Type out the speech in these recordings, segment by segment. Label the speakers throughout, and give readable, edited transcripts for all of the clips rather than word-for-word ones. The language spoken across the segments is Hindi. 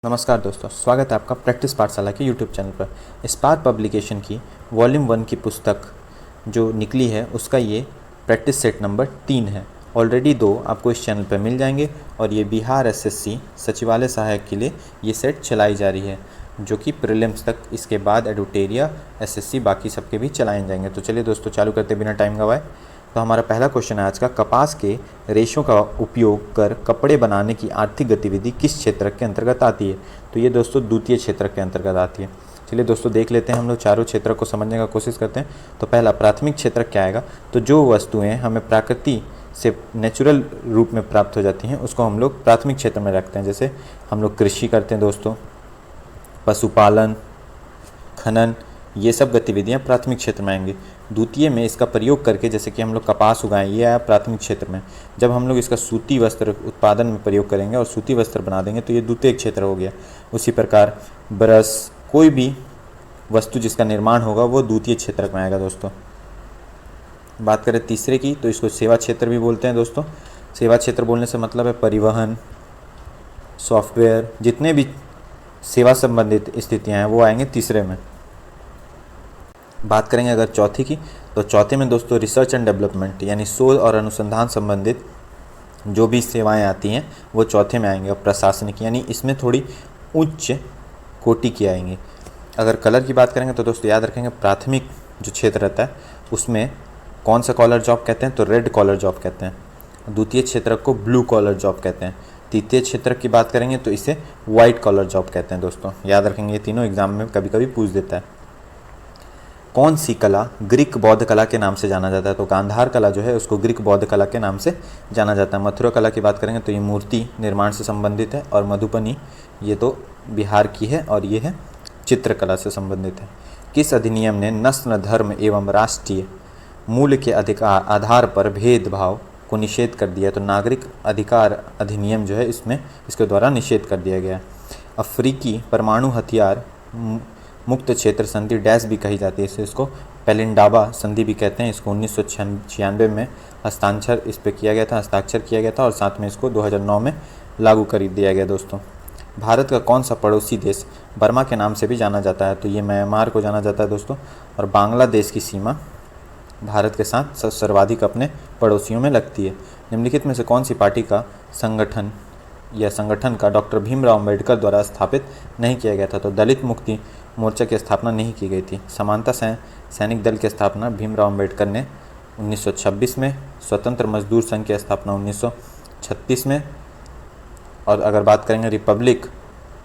Speaker 1: नमस्कार दोस्तों, स्वागत है आपका प्रैक्टिस पाठशाला के यूट्यूब चैनल पर। स्पार्क पब्लिकेशन की वॉल्यूम 1 की पुस्तक जो निकली है उसका ये प्रैक्टिस सेट नंबर 3 है। ऑलरेडी 2 आपको इस चैनल पर मिल जाएंगे और ये बिहार एसएससी सचिवालय सहायक के लिए ये सेट चलाई जा रही है, जो कि प्रीलिम्स तक, इसके बाद एडुटेरिया, एसएससी बाकी सबके भी चलाए जाएंगे। तो चलिए दोस्तों, चालू करते बिना टाइम गवाए। तो हमारा पहला क्वेश्चन है आज का, कपास के रेशों का उपयोग कर कपड़े बनाने की आर्थिक गतिविधि किस क्षेत्र के अंतर्गत आती है? तो ये दोस्तों द्वितीय क्षेत्र के अंतर्गत आती है। चलिए दोस्तों देख लेते हैं, हम लोग चारों क्षेत्र को समझने का कोशिश करते हैं। तो पहला प्राथमिक क्षेत्र क्या आएगा? तो जो वस्तुएं हमें प्रकृति से नेचुरल रूप में प्राप्त हो जाती हैं उसको हम लोग प्राथमिक क्षेत्र में रखते हैं। जैसे हम लोग कृषि करते हैं दोस्तों, पशुपालन, खनन, ये सब गतिविधियां प्राथमिक क्षेत्र में आएंगी। द्वितीय में इसका प्रयोग करके, जैसे कि हम लोग कपास उगाएं, ये आया प्राथमिक क्षेत्र में। जब हम लोग इसका सूती वस्त्र उत्पादन में प्रयोग करेंगे और सूती वस्त्र बना देंगे तो ये द्वितीय क्षेत्र हो गया। उसी प्रकार ब्रश, कोई भी वस्तु जिसका निर्माण होगा वो द्वितीय क्षेत्र में आएगा दोस्तों। बात करें तीसरे की, तो इसको सेवा क्षेत्र भी बोलते हैं दोस्तों। सेवा क्षेत्र बोलने से मतलब है परिवहन, सॉफ्टवेयर, जितने भी सेवा संबंधित स्थितियाँ हैं वो आएंगे तीसरे में। बात करेंगे अगर चौथी की, तो चौथे में दोस्तों रिसर्च एंड डेवलपमेंट यानी शोध और अनुसंधान संबंधित जो भी सेवाएं आती हैं वो चौथे में आएंगे। और प्रशासनिक यानी इसमें थोड़ी उच्च कोटि की आएंगी। अगर कलर की बात करेंगे तो दोस्तों याद रखेंगे, प्राथमिक जो क्षेत्र रहता है उसमें कौन सा कॉलर जॉब कहते हैं? तो रेड कॉलर जॉब कहते हैं। द्वितीय क्षेत्र को ब्लू कॉलर जॉब कहते हैं। तृतीय क्षेत्र की बात करेंगे तो इसे वाइट कॉलर जॉब कहते हैं दोस्तों। याद रखेंगे, ये तीनों एग्जाम में कभी कभी पूछ देता है। कौन सी कला ग्रीक बौद्ध कला के नाम से जाना जाता है? तो गांधार कला जो है उसको ग्रीक बौद्ध कला के नाम से जाना जाता है। मथुरा कला की बात करेंगे तो ये मूर्ति निर्माण से संबंधित है। और मधुबनी ये तो बिहार की है और ये है चित्रकला से संबंधित है। किस अधिनियम ने नस्ल, धर्म एवं राष्ट्रीय मूल्य के अधिकार आधार पर भेदभाव को निषेध कर दिया? तो नागरिक अधिकार अधिनियम जो है इसमें इसके द्वारा निषेध कर दिया गया। अफ्रीकी परमाणु हथियार मुक्त क्षेत्र संधि डैश भी कही जाती है, इसे इसको पेलिंडाबा संधि भी कहते हैं। इसको 1996 में हस्ताक्षर इस पर किया गया था और साथ में इसको 2009 में लागू कर दिया गया दोस्तों। भारत का कौन सा पड़ोसी देश बर्मा के नाम से भी जाना जाता है? तो ये म्यांमार को जाना जाता है दोस्तों। और बांग्लादेश की सीमा भारत के साथ सर्वाधिक अपने पड़ोसियों में लगती है। निम्नलिखित में से कौन सी पार्टी का संगठन का डॉक्टर भीमराव अम्बेडकर द्वारा स्थापित नहीं किया गया था? तो दलित मुक्ति मोर्चा की स्थापना नहीं की गई थी। समानता सैनिक दल की स्थापना भीमराव अम्बेडकर ने 1926 में, स्वतंत्र मजदूर संघ की स्थापना 1936 में। और अगर बात करेंगे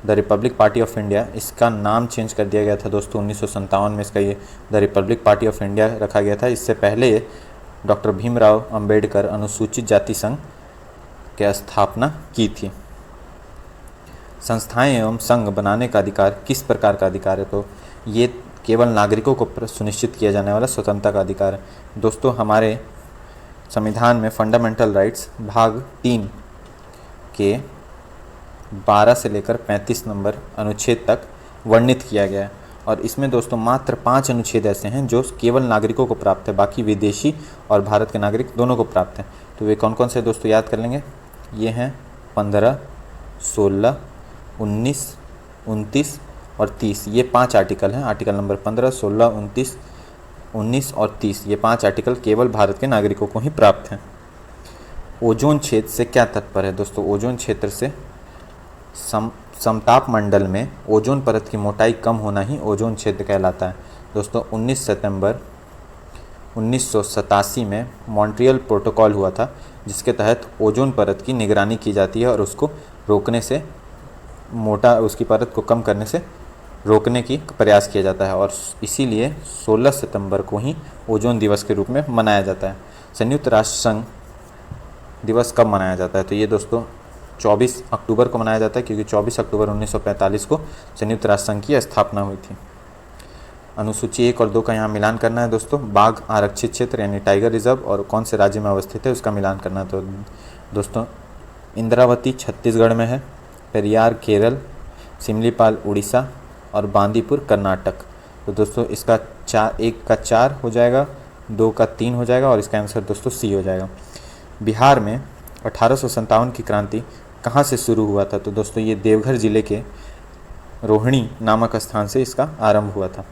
Speaker 1: the Republic party of India, इसका नाम चेंज कर दिया गया था दोस्तों 1957 में। इसका ये the Republic party of India रखा गया था। इससे पहले ये डॉक्टर भीमराव अम्बेडकर अनुसूचित जाति संघ की स्थापना की थी। संस्थाएं एवं संघ बनाने का अधिकार किस प्रकार का अधिकार है? तो ये केवल नागरिकों को सुनिश्चित किया जाने वाला स्वतंत्रता का अधिकार है दोस्तों। हमारे संविधान में फंडामेंटल राइट्स भाग 3 के 12 से लेकर 35 नंबर अनुच्छेद तक वर्णित किया गया है। और इसमें दोस्तों मात्र 5 अनुच्छेद ऐसे हैं जो केवल नागरिकों को प्राप्त है, बाकी विदेशी और भारत के नागरिक दोनों को प्राप्त है। तो वे कौन कौन से दोस्तों याद कर लेंगे? ये हैं 15, 16, 19, 29 और 30। ये 5 आर्टिकल हैं। आर्टिकल नंबर 15, 16, 29, 19 और 30, ये 5 आर्टिकल केवल भारत के नागरिकों को ही प्राप्त हैं। ओजोन क्षेत्र से क्या तात्पर्य है दोस्तों? ओजोन क्षेत्र से समताप मंडल में ओजोन परत की मोटाई कम होना ही ओजोन क्षेत्र कहलाता है दोस्तों। 19 सितंबर 1987 में मॉन्ट्रियल प्रोटोकॉल हुआ था, जिसके तहत ओजोन परत की निगरानी की जाती है और उसको रोकने से, उसकी परत को कम करने से रोकने की प्रयास किया जाता है। और इसीलिए 16 सितंबर को ही ओजोन दिवस के रूप में मनाया जाता है। संयुक्त राष्ट्र संघ दिवस कब मनाया जाता है? तो ये दोस्तों 24 अक्टूबर को मनाया जाता है, क्योंकि 24 अक्टूबर 1945 को संयुक्त राष्ट्र संघ की स्थापना हुई थी। अनुसूची 1 और 2 का यहाँ मिलान करना है दोस्तों। बाघ आरक्षित क्षेत्र यानी टाइगर रिजर्व और कौन से राज्य में अवस्थित है उसका मिलान करना है। तो दोस्तों इंद्रावती छत्तीसगढ़ में है, पेरियार केरल, सिमलीपाल उड़ीसा और बांदीपुर कर्नाटक। तो दोस्तों इसका 1 का 4 हो जाएगा, 2 का 3 हो जाएगा और इसका आंसर दोस्तों सी हो जाएगा। बिहार में 1857 की क्रांति कहाँ से शुरू हुआ था? तो दोस्तों ये देवघर जिले के रोहिणी नामक स्थान से इसका आरंभ हुआ था।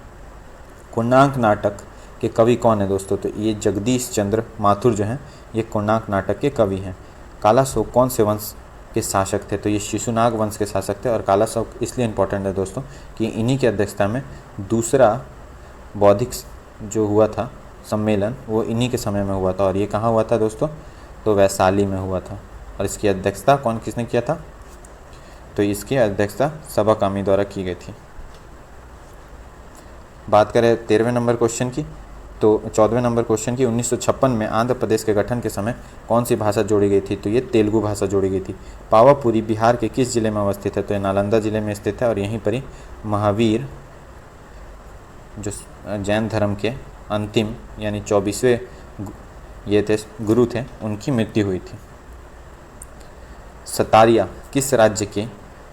Speaker 1: कोणार्क नाटक के कवि कौन है दोस्तों? तो ये जगदीश चंद्र माथुर जो हैं ये कोणार्क नाटक के कवि हैं। कालाशोक कौन से वंश के शासक थे? तो ये शिशुनाग वंश के शासक थे। और कालाशोक इसलिए इम्पोर्टेंट है दोस्तों कि इन्हीं की अध्यक्षता में दूसरा बौद्धिक जो हुआ था सम्मेलन वो इन्हीं के समय में हुआ था। और ये कहाँ हुआ था दोस्तों? तो वैशाली में हुआ था। और इसकी अध्यक्षता किसने किया था? तो इसकी अध्यक्षता सबा कामी द्वारा की गई थी। बात करें 13वें नंबर क्वेश्चन की, तो 14वें नंबर क्वेश्चन की 1956 में आंध्र प्रदेश के गठन के समय कौन सी भाषा जोड़ी गई थी? तो ये तेलुगु भाषा जोड़ी गई थी। पावापुरी बिहार के किस जिले में अवस्थित है? तो ये नालंदा जिले में स्थित है। और यहीं पर ही महावीर जो जैन धर्म के अंतिम यानी 24वें ये थे गुरु थे, उनकी मृत्यु हुई थी। सतारिया किस राज्य के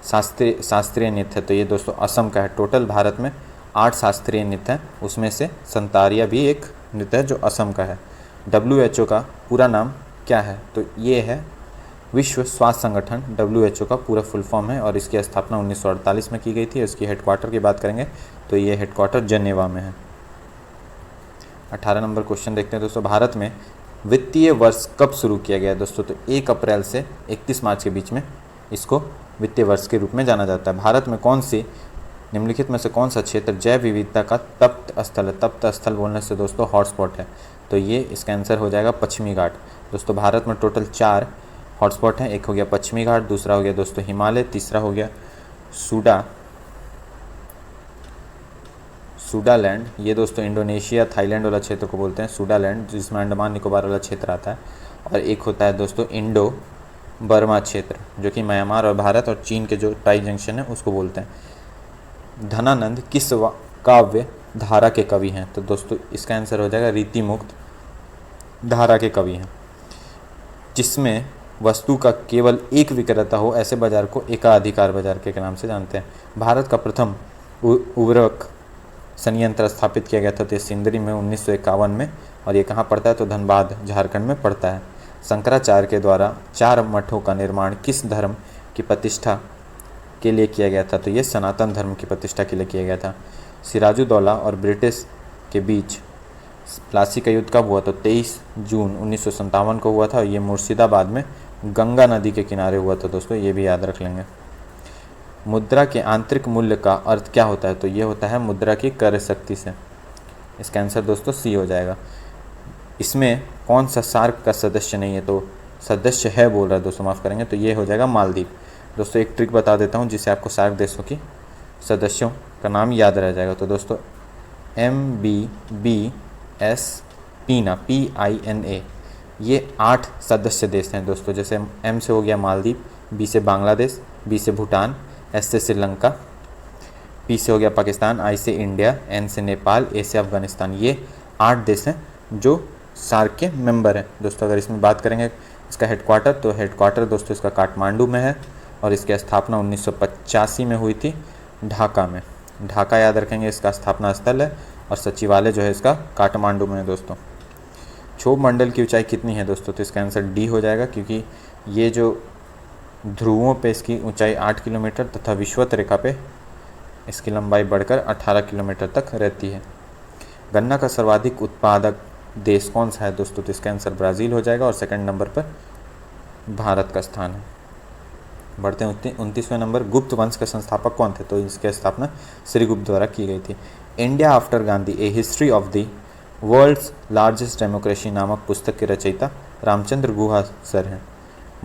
Speaker 1: शास्त्रीय नृत्य है? तो ये दोस्तों असम का है। टोटल भारत में 8 शास्त्रीय नृत्य हैं, उसमें से संतारिया भी एक नृत्य है जो असम का है। WHO का पूरा नाम क्या है? तो ये है विश्व स्वास्थ्य संगठन। WHO का पूरा फुल फॉर्म है और इसकी स्थापना 1948 में की गई थी। इसकी हेडक्वार्टर की बात करेंगे तो ये हेडक्वार्टर जनेवा में है। 18 नंबर क्वेश्चन देखते हैं दोस्तों। भारत में वित्तीय वर्ष कब शुरू किया गया दोस्तों? तो 1 अप्रैल से 31 मार्च के बीच में इसको वित्तीय वर्ष के रूप में जाना जाता है। भारत में कौन सी निम्नलिखित में से कौन सा क्षेत्र जैव विविधता का तप्त स्थल है? तप्त स्थल बोलने से दोस्तों हॉटस्पॉट है, तो ये इसका आंसर हो जाएगा पश्चिमी घाट। दोस्तों भारत में टोटल 4 हॉटस्पॉट हैं। एक हो गया पश्चिमी घाट, दूसरा हो गया दोस्तों हिमालय, तीसरा हो गया सूडालैंड, ये दोस्तों इंडोनेशिया थाईलैंड वाला क्षेत्र को बोलते हैं सूडालैंड, जिसमें अंडमान निकोबार वाला क्षेत्र आता है। और एक होता है दोस्तों इंडो बर्मा क्षेत्र, जो कि म्यांमार और भारत और चीन के जो टाई जंक्शन है उसको बोलते हैं। धनानंद किस काव्य धारा के कवि हैं? तो दोस्तों इसका आंसर हो जाएगा रीति मुक्त धारा के कवि हैं। जिसमें वस्तु का केवल एक विक्रेता हो, ऐसे बाजार को एकाधिकार बाजार के नाम से जानते हैं। भारत का प्रथम उर्वरक संयंत्र स्थापित किया गया था तो सिंदरी में 1951 में, और ये कहाँ पड़ता है? तो धनबाद झारखंड में पड़ता है। शंकराचार्य के द्वारा 4 मठों का निर्माण किस धर्म की प्रतिष्ठा के लिए किया गया था? तो ये सनातन धर्म की प्रतिष्ठा के लिए किया गया था। सिराजुद्दौला और ब्रिटिश के बीच प्लासी का युद्ध कब हुआ? तो 23 जून 1957 को हुआ था। और ये मुर्शिदाबाद में गंगा नदी के किनारे हुआ था दोस्तों, ये भी याद रख लेंगे। मुद्रा के आंतरिक मूल्य का अर्थ क्या होता है? तो ये होता है मुद्रा की क्रय शक्ति से। इसका आंसर दोस्तों सी हो जाएगा। इसमें कौन सा सार्क का सदस्य नहीं है? तो सदस्य है बोल रहा है दोस्तों, माफ़ करेंगे, तो ये हो जाएगा मालदीव। दोस्तों एक ट्रिक बता देता हूँ जिससे आपको सार्क देशों की सदस्यों का नाम याद रह जाएगा। तो दोस्तों MBBS PINA ये 8 सदस्य देश हैं दोस्तों। जैसे M से हो गया मालदीव, B से बांग्लादेश, B से भूटान, S से श्रीलंका, P से हो गया पाकिस्तान, I से इंडिया, N से नेपाल, A से अफगानिस्तान। ये 8 देश हैं जो सार्क के मेंबर हैं दोस्तों। अगर इसमें बात करेंगे इसका हेडक्वार्टर, तो हेडक्वार्टर दोस्तों इसका काठमांडू में है और इसकी स्थापना 1985 में हुई थी ढाका में। ढाका याद रखेंगे इसका स्थापना स्थल है और सचिवालय जो है इसका काठमांडू में है दोस्तों। क्षोभ मंडल की ऊंचाई कितनी है दोस्तों? तो इसका आंसर डी हो जाएगा, क्योंकि ये जो ध्रुवों पे इसकी ऊंचाई 8 किलोमीटर तथा विषुवत रेखा पे इसकी लंबाई बढ़कर 18 किलोमीटर तक रहती है। गन्ना का सर्वाधिक उत्पादक देश कौन सा है दोस्तों? तो इसका आंसर ब्राज़ील हो जाएगा और सेकंड नंबर पर भारत का स्थान है। बढ़ते हैं 29वें नंबर। गुप्त वंश के संस्थापक कौन थे? तो इसकी स्थापना श्रीगुप्त द्वारा की गई थी। India after Gandhi a history of the world's largest democracy नामक पुस्तक के रचयिता रामचंद्र गुहा सर हैं।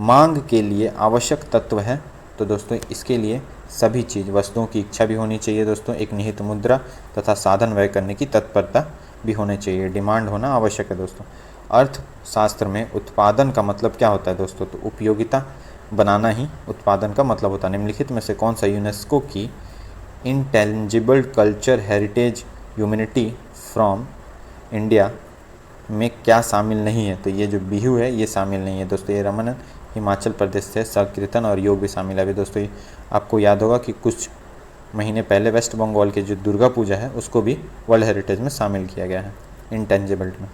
Speaker 1: मांग के लिए आवश्यक तत्व है? तो दोस्तों इसके लिए सभी चीज़, वस्तुओं की इच्छा भी होनी चाहिए दोस्तों, एक निहित मुद्रा तथा साधन व्यय करने की तत्परता भी होनी चाहिए। डिमांड होना आवश्यक है दोस्तों। अर्थशास्त्र में उत्पादन का मतलब क्या होता है दोस्तों? तो उपयोगिता बनाना ही उत्पादन का मतलब होता है। निम्नलिखित में से कौन सा यूनेस्को की intangible culture heritage humanity from India में क्या शामिल नहीं है? तो ये जो बिहू है ये शामिल नहीं है दोस्तों। ये रमन हिमाचल प्रदेश से संकीर्तन और योग भी शामिल है। अभी दोस्तों ये आपको याद होगा कि कुछ महीने पहले वेस्ट बंगाल की जो दुर्गा पूजा है उसको भी वर्ल्ड हेरिटेज में शामिल किया गया है इंटेंजिबल में।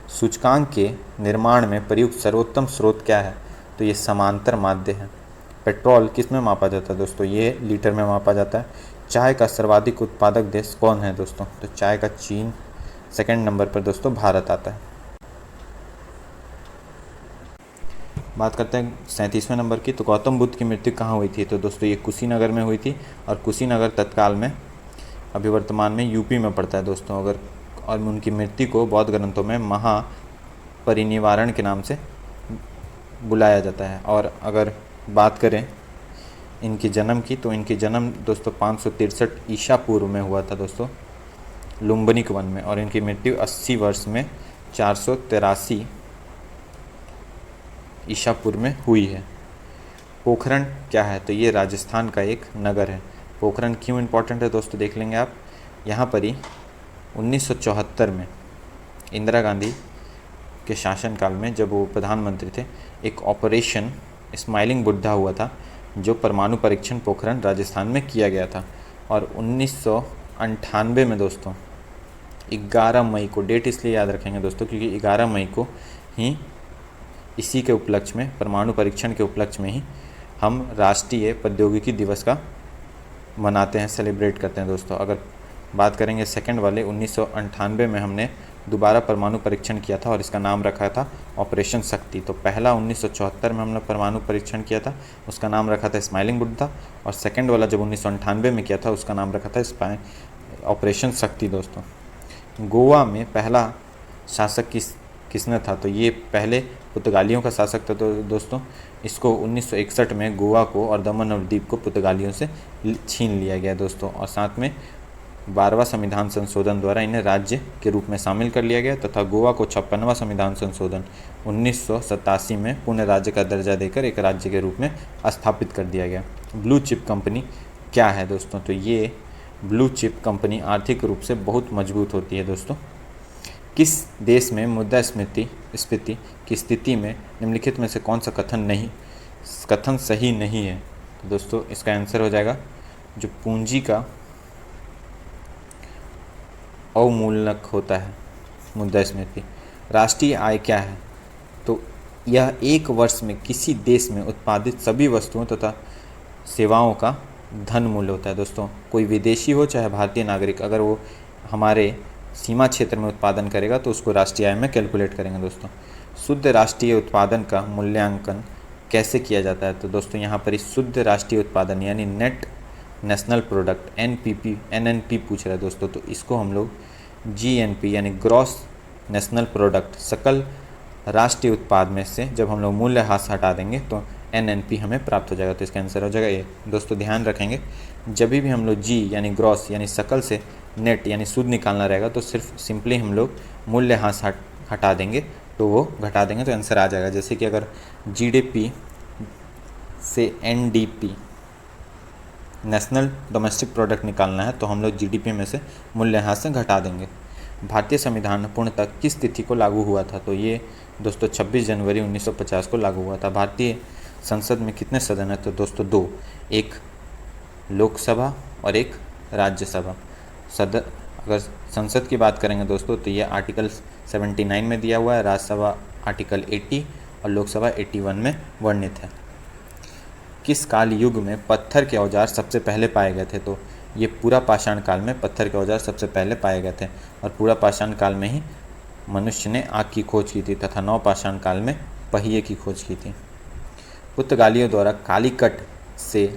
Speaker 1: सूचकांक के निर्माण में प्रयुक्त सर्वोत्तम स्रोत क्या है? तो ये समांतर माध्य है। पेट्रोल किस में मापा जाता है दोस्तों, ये लीटर में मापा जाता है। चाय का सर्वाधिक उत्पादक देश कौन है दोस्तों, तो चाय का चीन। सेकंड नंबर पर दोस्तों भारत आता है। बात करते हैं 37वें नंबर की, तो गौतम बुद्ध की मृत्यु कहाँ हुई थी, तो दोस्तों ये कुशीनगर में हुई थी। और कुशीनगर तत्काल में अभी वर्तमान में यूपी में पड़ता है दोस्तों। और उनकी मृत्यु को बौद्ध ग्रंथों में महापरिनिर्वाण के नाम से बुलाया जाता है। और अगर बात करें इनके जन्म की, तो इनके जन्म दोस्तों 563 ईसा पूर्व में हुआ था दोस्तों, लुम्बिनी वन में। और इनकी मृत्यु 80 वर्ष में 483 ईसा पूर्व में हुई है। पोखरण क्या है, तो ये राजस्थान का एक नगर है। पोखरण क्यों इम्पोर्टेंट है दोस्तों, देख लेंगे आप। यहाँ पर ही 1974 में इंदिरा गांधी के शासनकाल में जब वो प्रधानमंत्री थे, एक ऑपरेशन स्माइलिंग बुद्धा हुआ था, जो परमाणु परीक्षण पोखरण राजस्थान में किया गया था। और 1998 में दोस्तों 11 मई को, डेट इसलिए याद रखेंगे दोस्तों क्योंकि 11 मई को ही इसी के उपलक्ष्य में, परमाणु परीक्षण के उपलक्ष्य में ही हम राष्ट्रीय प्रौद्योगिकी दिवस का मनाते हैं, सेलिब्रेट करते हैं दोस्तों। अगर बात करेंगे सेकंड वाले, 1998 में हमने दोबारा परमाणु परीक्षण किया था और इसका नाम रखा था ऑपरेशन शक्ति। तो पहला 1974 में हमने परमाणु परीक्षण किया था, उसका नाम रखा था स्माइलिंग बुद्धा। और सेकंड वाला जब 1998 में किया था, उसका नाम रखा था ऑपरेशन शक्ति दोस्तों। गोवा में पहला शासक किसने था, तो ये पहले पुर्तगालियों का शासक था। तो दोस्तों इसको 1961 में गोवा को और दमन और दीव को पुर्तगालियों से छीन लिया गया दोस्तों। और साथ में 12वां संविधान संशोधन द्वारा इन्हें राज्य के रूप में शामिल कर लिया गया तथा गोवा को 56वां संविधान संशोधन 1987 में पुनः राज्य का दर्जा देकर एक राज्य के रूप में स्थापित कर दिया गया। ब्लू चिप कंपनी क्या है दोस्तों, तो ये ब्लू चिप कंपनी आर्थिक रूप से बहुत मजबूत होती है दोस्तों। किस देश में मुद्रास्फीति की स्थिति में निम्नलिखित में से कौन सा कथन सही नहीं है, तो दोस्तों इसका आंसर हो जाएगा जो पूंजी का अवमूलक होता है मुद्रास्फीति। राष्ट्रीय आय क्या है, तो यह एक वर्ष में किसी देश में उत्पादित सभी वस्तुओं तथा सेवाओं का धन मूल्य होता है दोस्तों। कोई विदेशी हो चाहे भारतीय नागरिक, अगर वो हमारे सीमा क्षेत्र में उत्पादन करेगा तो उसको राष्ट्रीय आय में कैलकुलेट करेंगे दोस्तों। शुद्ध राष्ट्रीय उत्पादन का मूल्यांकन कैसे किया जाता है, तो दोस्तों यहाँ पर शुद्ध राष्ट्रीय उत्पादन यानी नेट नेशनल प्रोडक्ट एनएनपी पूछ रहा है दोस्तों, तो इसको हम लोग जीएनपी यानी ग्रॉस नेशनल प्रोडक्ट, सकल राष्ट्रीय उत्पाद में से जब हम लोग मूल्य ह्रास हटा देंगे तो एनएनपी हमें प्राप्त हो जाएगा। तो इसका आंसर हो जाएगा ए। दोस्तों ध्यान रखेंगे, जब भी हम लोग जी यानी ग्रॉस यानी सकल से नेट यानी शुद्ध निकालना रहेगा तो सिर्फ सिंपली हम लोग मूल्य ह्रास हटा देंगे तो वो घटा देंगे तो आंसर आ जाएगा। जैसे कि अगर जीडीपी से एनडीपी नेशनल डोमेस्टिक प्रोडक्ट निकालना है तो हम लोग जीडीपी में से मूल्यह्रास से घटा देंगे। भारतीय संविधान पूर्णतः किस तिथि को लागू हुआ था, तो ये दोस्तों 26 जनवरी 1950 को लागू हुआ था। भारतीय संसद में कितने सदन हैं, तो दोस्तों 2, एक लोकसभा और एक राज्यसभा। अगर संसद की बात करेंगे दोस्तों तो ये आर्टिकल 79 में दिया हुआ है, राज्यसभा आर्टिकल 80 और लोकसभा 81 में वर्णित है। किस काल युग में पत्थर के औजार सबसे पहले पाए गए थे, तो ये पूरा पाषाण काल में पत्थर के औजार सबसे पहले पाए गए थे और पूरा पाषाण काल में ही मनुष्य ने आग की खोज की थी तथा नवपाषाण काल में पहिए की खोज की थी। पुर्तगालियों द्वारा कालीकट से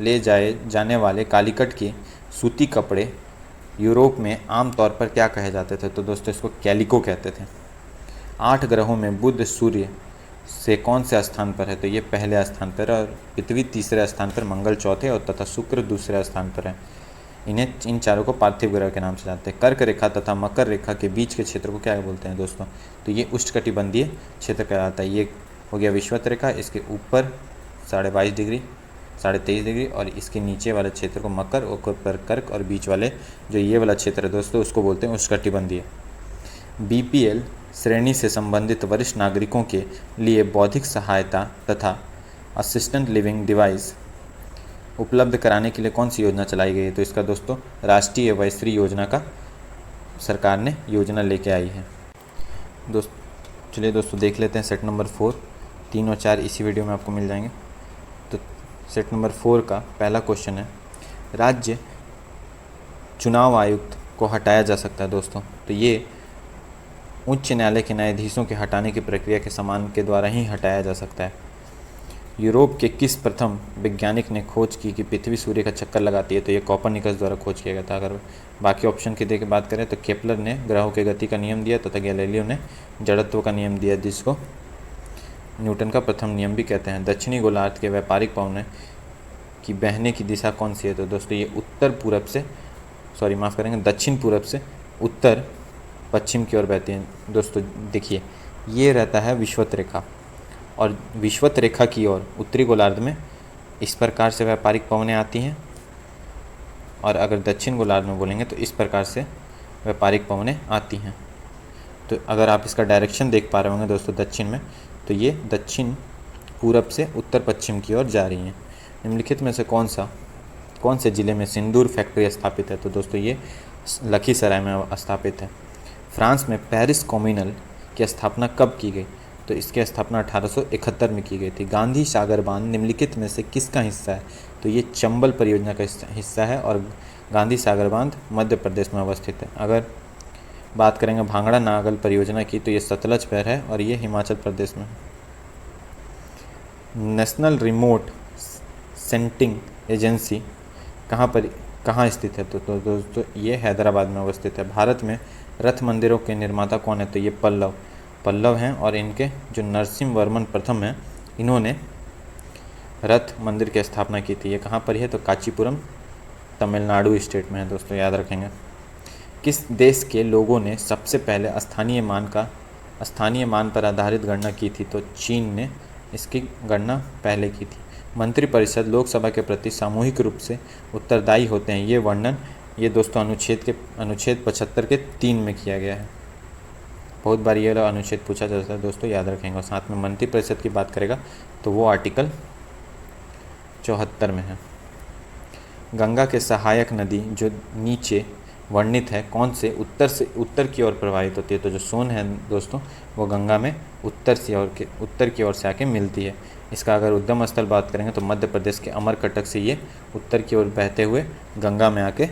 Speaker 1: ले जाने वाले कालीकट के सूती कपड़े यूरोप में आमतौर पर क्या कहे जाते थे, तो दोस्तों इसको कैलिको कहते थे। 8 ग्रहों में बुध सूर्य से कौन से स्थान पर है, तो ये पहले स्थान पर और पृथ्वी तीसरे स्थान पर, मंगल चौथे और तथा शुक्र दूसरे स्थान पर है। इन चारों को पार्थिव ग्रह के नाम से जानते हैं। कर्क रेखा तथा मकर रेखा के बीच के क्षेत्र को क्या बोलते हैं दोस्तों, तो ये उष्णकटिबंधीय क्षेत्र कहलाता है। ये हो गया विषुवत रेखा, इसके ऊपर 22.5 डिग्री 23.5 डिग्री और इसके नीचे वाले क्षेत्र को मकर, ऊपर कर्क और बीच वाले जो ये वाला क्षेत्र है दोस्तों उसको बोलते हैं उष्णकटिबंधीय। बीपीएल श्रेणी से संबंधित वरिष्ठ नागरिकों के लिए बौद्धिक सहायता तथा असिस्टेंट लिविंग डिवाइस उपलब्ध कराने के लिए कौन सी योजना चलाई गई है, तो इसका दोस्तों राष्ट्रीय वयश्री योजना का सरकार ने योजना लेके आई है। चलिए दोस्तों देख लेते हैं सेट नंबर 4। 3 और 4 इसी वीडियो में आपको मिल जाएंगे। तो सेट नंबर 4 का पहला क्वेश्चन है, राज्य चुनाव आयुक्त को हटाया जा सकता है दोस्तों। तो ये उच्च न्यायालय के न्यायाधीशों के हटाने की प्रक्रिया के समान के द्वारा ही हटाया जा सकता है। यूरोप के किस प्रथम वैज्ञानिक ने खोज की कि पृथ्वी सूर्य का चक्कर लगाती है? तो ये कोपरनिकस द्वारा खोज किया गया था। अगर बाकी ऑप्शन की दे के बात करें तो केपलर ने ग्रहों की गति का नियम दिया तथा गैलीलियो ने जड़त्व का नियम दिया, जिसको न्यूटन का प्रथम नियम भी कहते हैं। दक्षिणी गोलार्ध के व्यापारिक पवनों की बहने की दिशा कौन सी है? तो दोस्तों ये दक्षिण पूरब से उत्तर पश्चिम की ओर बहती हैं। दोस्तों देखिए, ये रहता है विषुवत रेखा, और विषुवत रेखा की ओर उत्तरी गोलार्ध में इस प्रकार से व्यापारिक पवनें आती हैं, और अगर दक्षिण गोलार्ध में बोलेंगे तो इस प्रकार से व्यापारिक पवनें आती हैं। तो अगर आप इसका डायरेक्शन देख पा रहे होंगे दोस्तों दक्षिण में, तो ये दक्षिण पूरब से उत्तर पश्चिम की ओर जा रही हैं। निम्नलिखित में से कौन से ज़िले में सिंदूर फैक्ट्री स्थापित है? तो दोस्तों ये लखीसराय में स्थापित है। फ्रांस में पेरिस कम्युनल की स्थापना कब की गई? तो इसकी स्थापना 1871 में की गई थी। गांधी सागर बांध निम्नलिखित में से किसका हिस्सा है? तो ये चंबल परियोजना का हिस्सा है, और गांधी सागर बांध मध्य प्रदेश में अवस्थित है। अगर बात करेंगे भांगड़ा नागल परियोजना की, तो ये सतलज पर है और ये हिमाचल प्रदेश में है। नेशनल रिमोट सेंसिंग एजेंसी कहाँ स्थित है? तो दोस्तों ये हैदराबाद में अवस्थित है। भारत में रथ मंदिरों के निर्माता कौन है? तो ये पल्लव हैं, और इनके जो नरसिंह वर्मन प्रथम हैं, इन्होंने रथ मंदिर की स्थापना की थी। ये कहाँ पर है? तो कांचीपुरम तमिलनाडु स्टेट में है दोस्तों, याद रखेंगे। किस देश के लोगों ने सबसे पहले स्थानीय मान पर आधारित गणना की थी? तो चीन ने इसकी गणना पहले की थी। मंत्रिपरिषद लोकसभा के प्रति सामूहिक रूप से उत्तरदायी होते हैं, ये वर्णन ये दोस्तों अनुच्छेद 75 के 3 में किया गया है। बहुत बार ये वाला अनुच्छेद पूछा जाता है दोस्तों, याद रखेंगे। और साथ में मंत्रिपरिषद की बात करेगा तो वो आर्टिकल 74 में है। गंगा के सहायक नदी जो नीचे वर्णित है, कौन से उत्तर की ओर प्रवाहित होती है? तो जो सोन है दोस्तों, वो गंगा में उत्तर की ओर से आके मिलती है। इसका अगर उद्गम स्थल बात करेंगे तो मध्य प्रदेश के अमरकटक से ये उत्तर की ओर बहते हुए गंगा में आके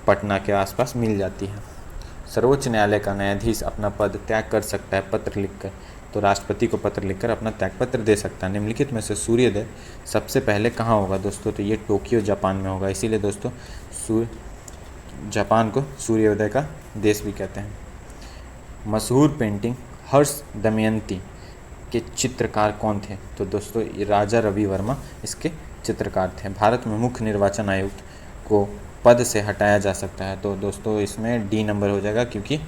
Speaker 1: पटना के आसपास मिल जाती है। सर्वोच्च न्यायालय का न्यायाधीश अपना पद त्याग कर सकता है पत्र लिखकर? तो राष्ट्रपति को पत्र लिखकर अपना त्यागपत्र दे सकता है। निम्नलिखित में से सूर्योदय सबसे पहले कहाँ होगा दोस्तों? तो ये टोक्यो जापान में होगा। इसीलिए दोस्तों जापान को सूर्योदय का देश भी कहते हैं। मशहूर पेंटिंग हर्ष दमयंती के चित्रकार कौन थे? तो दोस्तों राजा रवि वर्मा इसके चित्रकार थे। भारत में मुख्य निर्वाचन आयुक्त को पद से हटाया जा सकता है? तो दोस्तों इसमें डी नंबर हो जाएगा, क्योंकि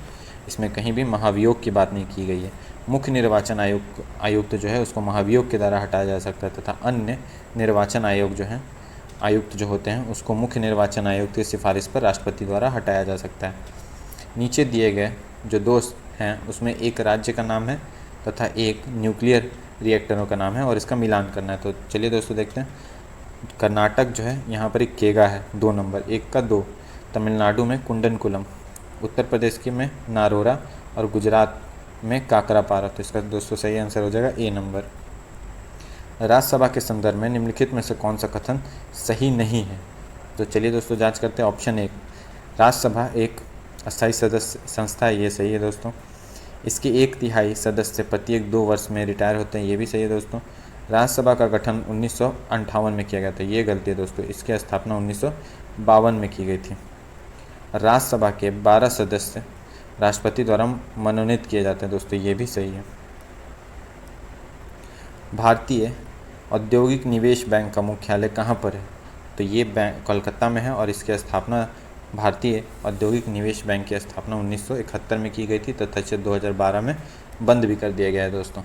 Speaker 1: इसमें कहीं भी महाभियोग की बात नहीं की गई है। मुख्य निर्वाचन आयुक्त जो है उसको महाभियोग के द्वारा हटाया जा सकता है, तथा अन्य निर्वाचन आयुक्त जो होते हैं उसको मुख्य निर्वाचन आयुक्त की सिफारिश पर राष्ट्रपति द्वारा हटाया जा सकता है। नीचे दिए गए जो दोस्त हैं उसमें एक राज्य का नाम है तथा एक न्यूक्लियर रिएक्टरों का नाम है, और इसका मिलान करना है। तो चलिए दोस्तों देखते हैं। कर्नाटक जो है यहाँ पर एक केगा है 2 नंबर, 1 का 2। तमिलनाडु में कुंडनकुलम, उत्तर प्रदेश के में नारोरा, और गुजरात में काकरापारा। तो इसका दोस्तों सही आंसर हो जाएगा ए नंबर। राज्यसभा के संदर्भ में निम्नलिखित में से कौन सा कथन सही नहीं है? तो चलिए दोस्तों जांच करते हैं। ऑप्शन 1, राज्यसभा एक अस्थायी सदस्य संस्था है, ये सही है दोस्तों। इसके 1/3 सदस्य प्रत्येक 2 वर्ष में रिटायर होते हैं, ये भी सही है दोस्तों। राज्यसभा का गठन 1958 में किया गया था, ये गलती है दोस्तों। इसकी स्थापना 1952 में की गई थी। राज्यसभा के 12 सदस्य राष्ट्रपति द्वारा मनोनीत किए जाते हैं दोस्तों, ये भी सही है। भारतीय औद्योगिक निवेश बैंक का मुख्यालय कहाँ पर है? तो ये बैंक कोलकाता में है, और इसकी स्थापना भारतीय औद्योगिक निवेश बैंक की स्थापना 1971 में की गई थी तथा इसे 2012 में बंद भी कर दिया गया है दोस्तों।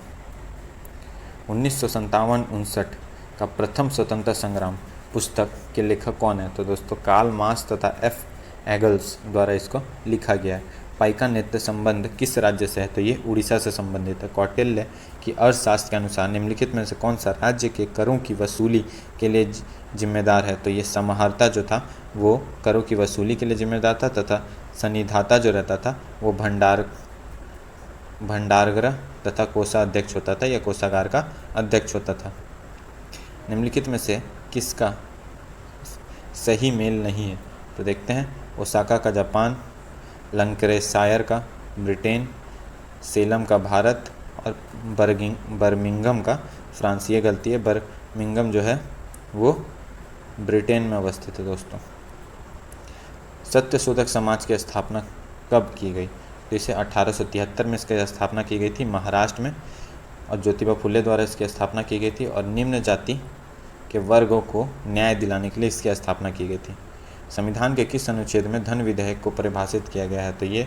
Speaker 1: 1957-59 का प्रथम स्वतंत्रता संग्राम पुस्तक के लेखक कौन है? तो दोस्तों कार्ल मार्क्स तथा एफ एंगल्स द्वारा इसको लिखा गया है। पाइका नृत्य संबंध किस राज्य से है? तो ये उड़ीसा से संबंधित है। कौटिल्य की अर्थशास्त्र के अनुसार निम्नलिखित में से कौन सा राज्य के करों की वसूली के लिए जिम्मेदार है? तो ये समाहर्ता जो था वो करों की वसूली के लिए जिम्मेदार था, तथा सन्निधाता जो रहता था वो भंडारगृह तथा कोषाध्यक्ष होता था या कोषागार का अध्यक्ष होता था। निम्नलिखित में से किसका सही मेल नहीं है? तो देखते हैं, ओसाका का जापान, लंकरेशायर का ब्रिटेन, सेलम का भारत और बर्मिंघम का फ्रांस। ये गलती है, बर्मिंघम जो है वो ब्रिटेन में अवस्थित है दोस्तों। सत्यशोधक समाज की स्थापना कब की गई? तो इसे 1873 में इसकी स्थापना की गई थी महाराष्ट्र में, और ज्योतिबा फुले द्वारा इसकी स्थापना की गई थी, और निम्न जाति के वर्गों को न्याय दिलाने के लिए इसकी स्थापना की गई थी। संविधान के किस अनुच्छेद में धन विधेयक को परिभाषित किया गया है? तो ये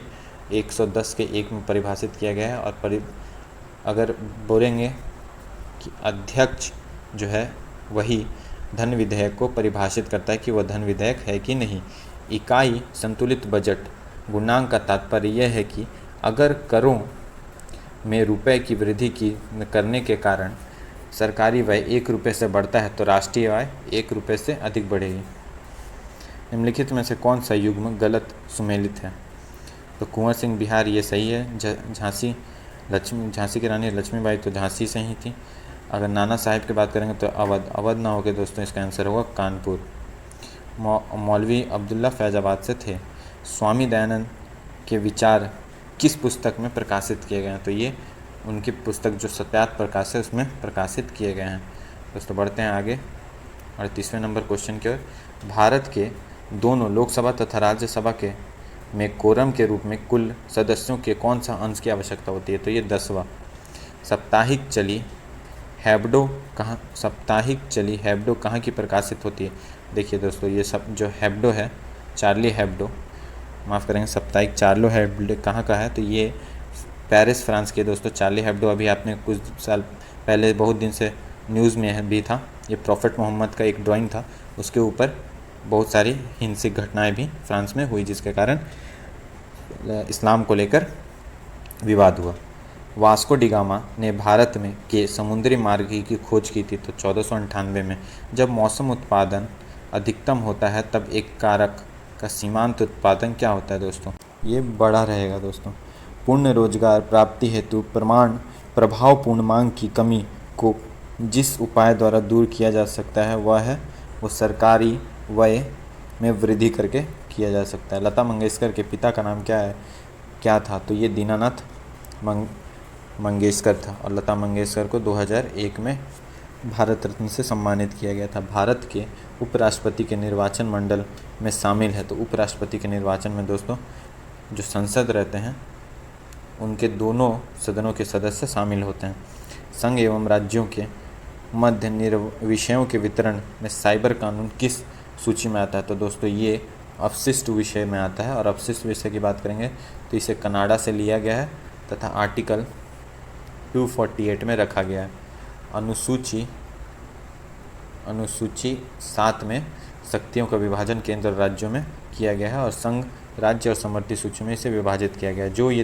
Speaker 1: 110 के 1 में परिभाषित किया गया है। और अगर बोलेंगे कि अध्यक्ष जो है वही धन विधेयक को परिभाषित करता है कि वह धन विधेयक है कि नहीं। इकाई संतुलित बजट गुणांक का तात्पर्य यह है कि अगर करों में रुपए की वृद्धि करने के कारण सरकारी व्यय 1 रुपये से बढ़ता है तो राष्ट्रीय आय 1 रुपये से अधिक बढ़ेगी। निम्नलिखित में से कौन सा युग्म गलत सुमेलित है? तो कुंवर सिंह बिहार ये सही है। झांसी की रानी लक्ष्मीबाई तो झांसी से ही थी। अगर नाना साहिब की बात करेंगे तो अवध ना होकर दोस्तों इसका आंसर होगा कानपुर। मौलवी अब्दुल्ला फैजाबाद से थे। स्वामी दयानंद के विचार किस पुस्तक में प्रकाशित किए गए हैं? तो ये उनकी पुस्तक जो सत्यार्थ प्रकाश है उसमें प्रकाशित किए गए हैं। दोस्तों बढ़ते हैं आगे 38वें नंबर क्वेश्चन की ओर। भारत के दोनों लोकसभा तथा राज्यसभा के में कोरम के रूप में कुल सदस्यों के कौन सा अंश की आवश्यकता होती है? तो ये 10वां। साप्ताहिक चली हैब्डो कहाँ की प्रकाशित होती है? देखिए दोस्तों, ये सब जो हैब्डो है, चार्ली हैब्डो, माफ़ करेंगे, साप्ताहिक चार्लो हैब्डो कहाँ का है? तो ये पेरिस फ्रांस के दोस्तों। चार्ली हैब्डो अभी आपने कुछ साल पहले बहुत दिन से न्यूज़ में भी था। ये प्रॉफिट मोहम्मद का एक ड्राइंग था, उसके ऊपर बहुत सारी हिंसक घटनाएं भी फ्रांस में हुई जिसके कारण इस्लाम को लेकर विवाद हुआ। वास्को डी गामा ने भारत में के समुद्री मार्ग की खोज की थी तो 1498 में। जब मौसम उत्पादन अधिकतम होता है तब एक कारक का सीमांत उत्पादन क्या होता है दोस्तों? ये बड़ा रहेगा दोस्तों। पूर्ण रोजगार प्राप्ति हेतु प्रभावपूर्ण मांग की कमी को जिस उपाय द्वारा दूर किया जा सकता है वह है वो सरकारी व्यय में वृद्धि करके किया जा सकता है। लता मंगेशकर के पिता का नाम क्या था? तो ये दीनानाथ मंगेशकर था, और लता मंगेशकर को 2001 में भारत रत्न से सम्मानित किया गया था। भारत के उपराष्ट्रपति के निर्वाचन मंडल में शामिल है। तो उपराष्ट्रपति के निर्वाचन में दोस्तों जो संसद रहते हैं उनके दोनों सदनों के सदस्य शामिल होते हैं। संघ एवं राज्यों के मध्य विषयों के वितरण में साइबर कानून किस सूची में आता है? तो दोस्तों ये अपशिष्ट विषय में आता है, और अपशिष्ट विषय की बात करेंगे तो इसे कनाडा से लिया गया है तथा आर्टिकल 248 में रखा गया है। अनुसूची 7 में शक्तियों का विभाजन केंद्र और राज्यों में किया गया है, और संघ, राज्य और समवर्ती सूची में इसे विभाजित किया गया है। जो ये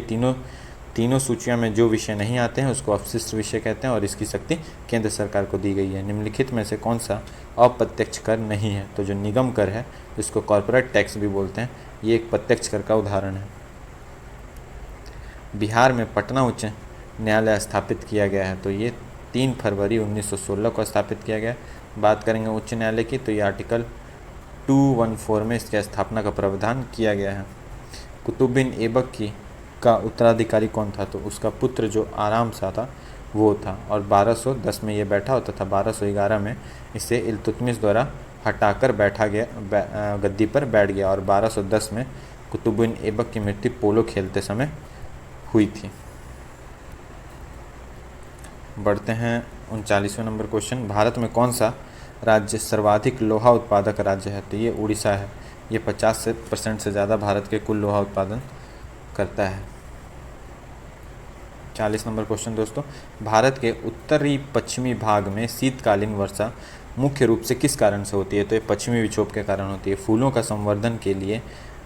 Speaker 1: तीनों सूचियों में जो विषय नहीं आते हैं उसको अपशिष्ट विषय कहते हैं, और इसकी शक्ति केंद्र सरकार को दी गई है। निम्नलिखित में से कौन सा अप्रत्यक्ष कर नहीं है? तो जो निगम कर है, जिसको कॉर्पोरेट टैक्स भी बोलते हैं, ये एक प्रत्यक्ष कर का उदाहरण है। बिहार में पटना उच्च न्यायालय स्थापित किया गया है। तो ये 3 फरवरी 1916 को स्थापित किया गया। बात करेंगे उच्च न्यायालय की तो ये आर्टिकल 214 में इसकी स्थापना का प्रावधान किया गया है। कुतुब बिन ऐबक का उत्तराधिकारी कौन था? तो उसका पुत्र जो आराम शाह था वो था, और 1210 में ये बैठा तथा 1211 में इसे इल्तुतमिश द्वारा हटाकर गद्दी पर बैठ गया, और 1210 में कुतुब बिन ऐबक की मृत्यु पोलो खेलते समय हुई थी। बढ़ते हैं 39वें नंबर क्वेश्चन। भारत में कौन सा राज्य सर्वाधिक लोहा उत्पादक राज्य है? तो ये उड़ीसा है। ये 50% से ज़्यादा भारत के कुल लोहा उत्पादन करता है। 40 नंबर क्वेश्चन दोस्तों। भारत के उत्तरी पश्चिमी भाग में शीतकालीन वर्षा मुख्य रूप से किस कारण से होती है? तो ये पश्चिमी विक्षोभ के कारण होती है। फूलों का संवर्धन के लिए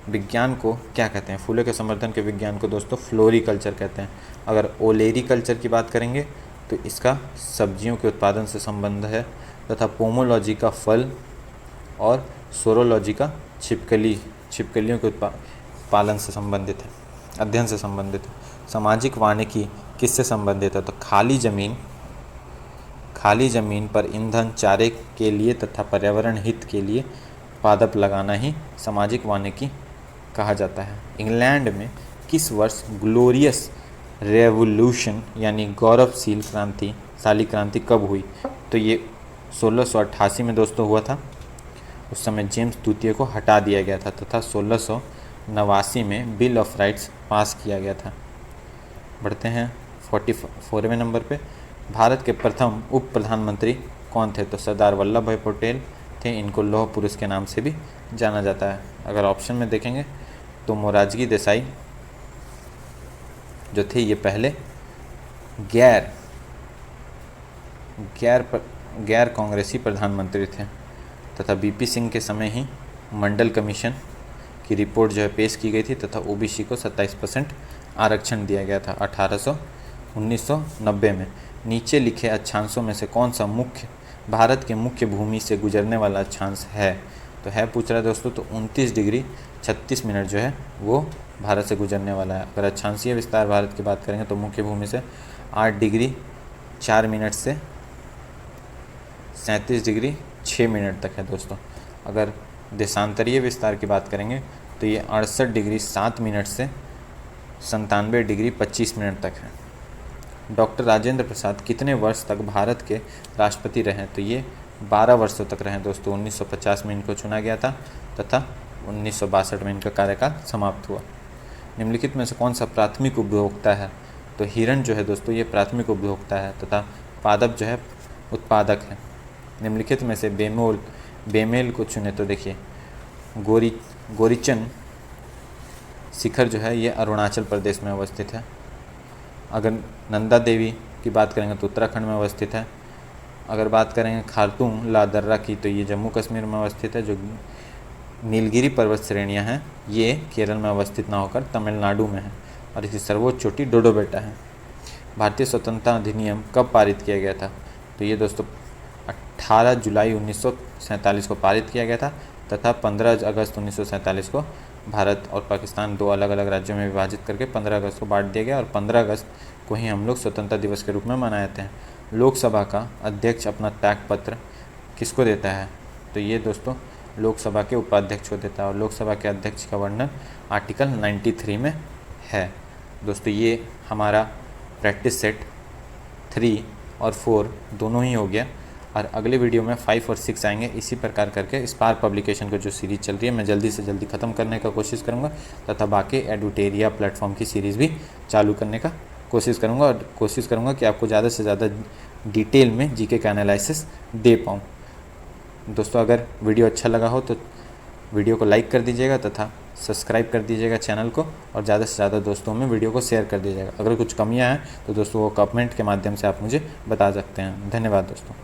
Speaker 1: विज्ञान को क्या कहते हैं? फूलों के संवर्धन के विज्ञान को दोस्तों फ्लोरिकल्चर कहते हैं। अगर ओलेरीकल्चर की बात करेंगे तो इसका सब्जियों के उत्पादन से संबंध है, तथा पोमोलॉजी का फल और सोरोलॉजी का छिपकलियों के पालन से संबंधित है, अध्ययन से संबंधित है। सामाजिक वानिकी किससे संबंधित है? तो खाली ज़मीन पर ईंधन, चारे के लिए तथा पर्यावरण हित के लिए पादप लगाना ही सामाजिक वानिकी कहा जाता है। इंग्लैंड में किस वर्ष ग्लोरियस रेवोल्यूशन यानी गौरवशाली क्रांति कब हुई? तो ये 1688 में दोस्तों हुआ था। उस समय जेम्स द्वितीय को हटा दिया गया था तथा 1689 में बिल ऑफ राइट्स पास किया गया था। बढ़ते हैं 44वें नंबर पे। भारत के प्रथम उप प्रधानमंत्री कौन थे? तो सरदार वल्लभ भाई पटेल थे। इनको लौह पुरुष के नाम से भी जाना जाता है। अगर ऑप्शन में देखेंगे तो मोरारजी देसाई जो थे ये पहले गैर कांग्रेसी प्रधानमंत्री थे तथा बीपी सिंह के समय ही मंडल कमीशन की रिपोर्ट जो है पेश की गई थी तथा ओबीसी को 27% आरक्षण दिया गया था 1990 में। नीचे लिखे अक्षांशों में से कौन सा भारत के मुख्य भूमि से गुजरने वाला अक्षांश है? तो है पूछ रहा है दोस्तों, तो 29 डिग्री 36 मिनट जो है वो भारत से गुजरने वाला है। अगर अक्षांशीय विस्तार भारत की बात करेंगे तो मुख्य भूमि से 8 डिग्री 4 मिनट से 37 डिग्री 6 मिनट तक है दोस्तों। अगर देशांतरीय विस्तार की बात करेंगे तो ये 68 डिग्री 7 मिनट से 97 डिग्री 25 मिनट तक है। डॉक्टर राजेंद्र प्रसाद कितने वर्ष तक भारत के राष्ट्रपति रहे? तो ये 12 वर्षों तक रहे दोस्तों। 1950 में इनको चुना गया था तथा 1962 में इनका कार्यकाल समाप्त हुआ। निम्नलिखित में से कौन सा प्राथमिक उपभोक्ता है? तो हिरण जो है दोस्तों ये प्राथमिक उपभोक्ता है तथा पादप जो है उत्पादक है। निम्नलिखित में से बेमेल को चुने तो देखिए गोरीचन शिखर जो है ये अरुणाचल प्रदेश में अवस्थित है। अगर नंदा देवी की बात करेंगे तो उत्तराखंड में अवस्थित है। अगर बात करेंगे खारतूम ला दर्रा की तो ये जम्मू कश्मीर में अवस्थित है। जो नीलगिरी पर्वत श्रेणियाँ हैं ये केरल में अवस्थित ना होकर तमिलनाडु में है और इसकी सर्वोच्च चोटी डोडो बेटा है। भारतीय स्वतंत्रता अधिनियम कब पारित किया गया था? तो ये दोस्तों 18 जुलाई 1947 को पारित किया गया था तथा 15 अगस्त 1947 को भारत और पाकिस्तान दो अलग अलग राज्यों में विभाजित करके 15 अगस्त को बांट दिया गया और 15 अगस्त को ही हम लोग स्वतंत्रता दिवस के रूप में मनाते हैं। लोकसभा का अध्यक्ष अपना त्यागपत्र किसको देता है? तो ये दोस्तों लोकसभा के उपाध्यक्ष को देता है और लोकसभा के अध्यक्ष का वर्णन आर्टिकल 93 में है। दोस्तों ये हमारा प्रैक्टिस सेट 3 और 4 दोनों ही हो गया और अगले वीडियो में 5 और 6 आएंगे। इसी प्रकार करके स्पार्क पब्लिकेशन का जो सीरीज़ चल रही है मैं जल्दी से जल्दी ख़त्म करने का कोशिश करूँगा तथा बाकी एडुटेरिया प्लेटफॉर्म की सीरीज़ भी चालू करने का कोशिश करूँगा और कोशिश करूँगा कि आपको ज़्यादा से ज़्यादा डिटेल में जीके का एनालिसिस दे पाऊँ। दोस्तों अगर वीडियो अच्छा लगा हो तो वीडियो को लाइक कर दीजिएगा तथा सब्सक्राइब कर दीजिएगा चैनल को और ज़्यादा से ज़्यादा दोस्तों में वीडियो को शेयर कर दीजिएगा। अगर कुछ कमियां हैं तो दोस्तों वो कमेंट के माध्यम से आप मुझे बता सकते हैं। धन्यवाद दोस्तों।